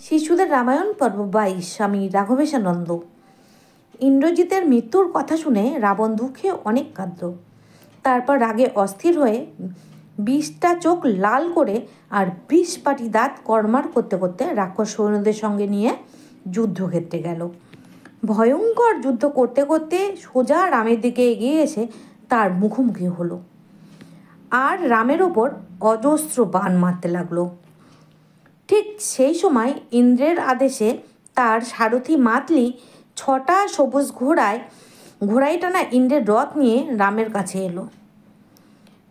শিশুদের রামায়ণ পর্ব 22। স্বামী রাঘবেশানন্দ। ইন্দ্রজিতের মৃত্যুর কথা শুনে রাবণ দুঃখে অনেক কাঁদল। তারপর রাগে অস্থির হয়ে 20টা চোখ লাল করে আর 20 পাটি দাঁত কড়মাড় করতে করতে রাক্ষস সৈন্যদের সঙ্গে নিয়ে যুদ্ধক্ষেত্রে গেল। ভয়ঙ্কর যুদ্ধ করতে করতে সোজা রামের দিকে এগিয়ে এসে তার মুখোমুখি হলো আর রামের ওপর অজস্র বাণ মারতে লাগলো। ঠিক সেই সময় ইন্দ্রের আদেশে তার সারথি মাতলি 6টা সবুজ ঘোড়ায় টানা ইন্দ্রের রথ নিয়ে রামের কাছে এলো।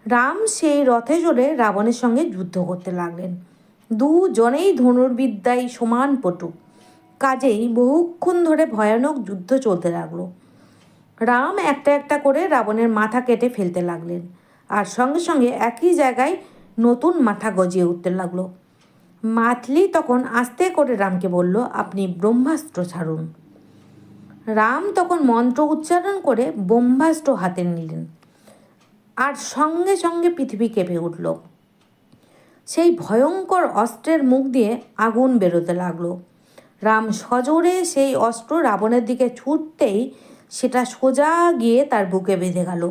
রাম সেই রথে চড়ে রাবণের সঙ্গে যুদ্ধ করতে লাগলেন। দুজনেই ধনুর্বিদ্যায় সমান পটু, কাজেই বহুক্ষণ ধরে ভয়ানক যুদ্ধ চলতে লাগলো। রাম একটা একটা করে রাবণের মাথা কেটে ফেলতে লাগলেন, আর সঙ্গে সঙ্গে একই জায়গায় নতুন মাথা গজিয়ে উঠতে লাগলো। মাতলি তখন আস্তে করে রামকে বলল, আপনি ব্রহ্মাস্ত্র ছাড়ুন। রাম তখন মন্ত্র উচ্চারণ করে ব্রহ্মাস্ত্র হাতে নিলেন, আর সঙ্গে সঙ্গে পৃথিবী কেঁপে উঠল। সেই ভয়ঙ্কর অস্ত্রের মুখ দিয়ে আগুন বেরোতে লাগলো। রাম সজোরে সেই অস্ত্র রাবণের দিকে ছুটতেই সেটা সোজা গিয়ে তার বুকে বেঁধে গেল,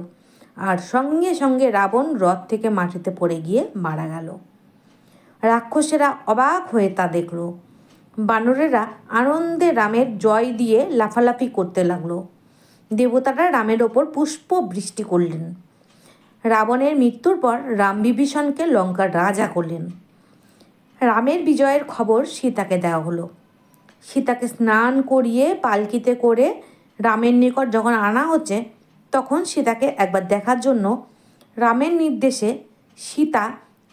আর সঙ্গে সঙ্গে রাবণ রথ থেকে মাটিতে পড়ে গিয়ে মারা গেল। রাক্ষসেরা অবাক হয়ে তা দেখল। বানরেরা আনন্দে রামের জয় দিয়ে লাফালাফি করতে লাগলো। দেবতারা রামের ওপর পুষ্প বৃষ্টি করলেন। রাবণের মৃত্যুর পর রাম বিভীষণকে লঙ্কার রাজা করলেন। রামের বিজয়ের খবর সীতাকে দেওয়া হলো। সীতাকে স্নান করিয়ে পালকিতে করে রামের নিকট যখন আনা হচ্ছে, তখন সীতাকে একবার দেখার জন্য রামের নির্দেশে সীতা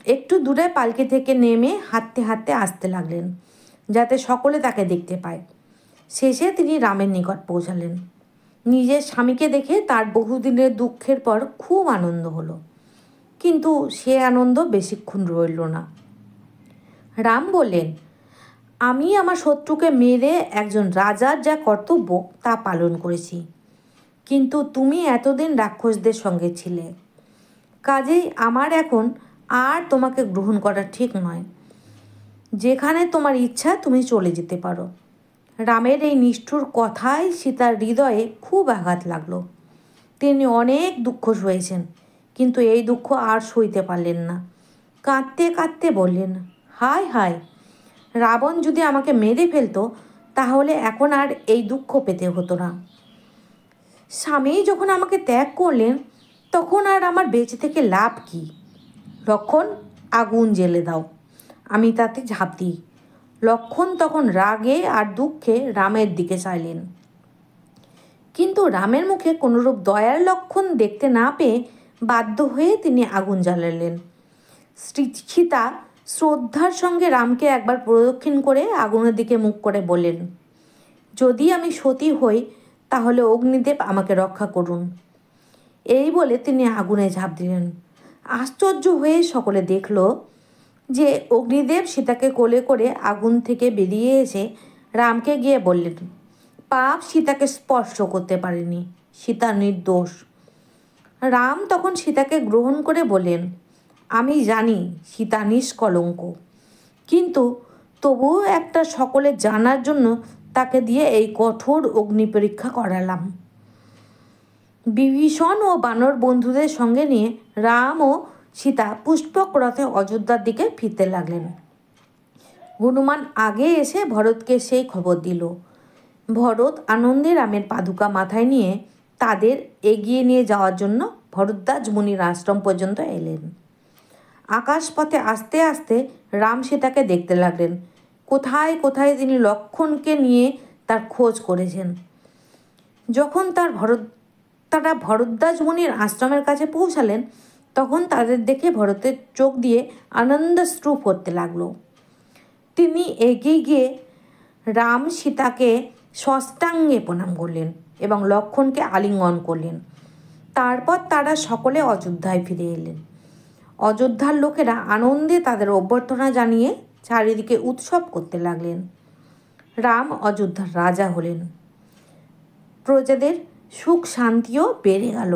একটু দূরে পালকি থেকে নেমে হাঁটতে হাঁটতে আসতে লাগলেন, যাতে সকলে তাকে দেখতে পায়। শেষে তিনি রামের নিকট পৌঁছালেন। নিজের স্বামীকে দেখে তার বহুদিনের দুঃখের পর খুব আনন্দ হলো, কিন্তু সে আনন্দ বেশিক্ষণ রইল না। রাম বললেন, আমি আমার শত্রুকে মেরে একজন রাজার যা কর্তব্য তা পালন করেছি, কিন্তু তুমি এতদিন রাক্ষসদের সঙ্গে ছিলে, কাজেই আমার এখন আর তোমাকে গ্রহণ করা ঠিক নয়। যেখানে তোমার ইচ্ছা তুমি চলে যেতে পারো। রামের এই নিষ্ঠুর কথায় সীতার হৃদয়ে খুব আঘাত লাগলো। তিনি অনেক দুঃখ সয়েছেন, কিন্তু এই দুঃখ আর সইতে পারলেন না। কাঁদতে কাঁদতে বললেন, হায় হায়, রাবণ যদি আমাকে মেরে ফেলতো তাহলে এখন আর এই দুঃখ পেতে হতো না। স্বামী যখন আমাকে ত্যাগ করলেন, তখন আর আমার বেঁচে থেকে লাভ কি? লক্ষণ, আগুন জ্বেলে দাও, আমি তাতে ঝাঁপ দিই। লক্ষণ তখন রাগে আর দুঃখে রামের দিকে চাইলেন, কিন্তু রামের মুখে কোনোরূপ দয়ার লক্ষণ দেখতে না পেয়ে বাধ্য হয়ে তিনি আগুন জ্বালালেন। সীতা শ্রদ্ধার সঙ্গে রামকে একবার প্রদক্ষিণ করে আগুনের দিকে মুখ করে বললেন, যদি আমি সতী হই তাহলে অগ্নিদেব আমাকে রক্ষা করুন। এই বলে তিনি আগুনে ঝাঁপ দিলেন। আশ্চর্য হয়ে সকলে দেখল যে অগ্নিদেব সীতাকে কোলে করে আগুন থেকে বেরিয়ে এসে রামকে গিয়ে বললেন, পাপ সীতাকে স্পর্শ করতে পারেনি, সীতা নির্দোষ। রাম তখন সীতাকে গ্রহণ করে বললেন, আমি জানি সীতা নিষ্কলঙ্ক, কিন্তু তবুও একটা সকলে জানার জন্য তাকে দিয়ে এই কঠোর অগ্নি পরীক্ষা করালাম। বিভীষণ ও বানর বন্ধুদের সঙ্গে নিয়ে রাম ও সীতা পুষ্পক রথে অযোধ্যার দিকে ফিরতে লাগলেন। হনুমান আগে এসে ভরতকে সেই খবর দিল। ভরত আনন্দে রামের পাদুকা মাথায় নিয়ে তাদের এগিয়ে নিয়ে যাওয়ার জন্য ভরদ্বাজ মুনির আশ্রম পর্যন্ত এলেন। আকাশপথে আস্তে আস্তে রাম সীতাকে দেখতে লাগলেন। কোথায় কোথায় তিনি লক্ষণকে নিয়ে তার খোঁজ করেছেন। যখন তারা ভরদ্বাজ মুনির আশ্রমের কাছে পৌঁছালেন, তখন তাদের দেখে ভরতের চোখ দিয়ে আনন্দশ্রু পড়তে লাগলো। তিনি এগিয়ে গিয়ে রাম সীতাকে ষষ্ঠাঙ্গে প্রণাম করলেন এবং লক্ষণকে আলিঙ্গন করলেন। তারপর তারা সকলে অযোধ্যায় ফিরে এলেন। অযোধ্যার লোকেরা আনন্দে তাদের অভ্যর্থনা জানিয়ে চারিদিকে উৎসব করতে লাগলেন। রাম অযোধ্যার রাজা হলেন। প্রজাদের সুখ শান্তিও বেড়ে গেল।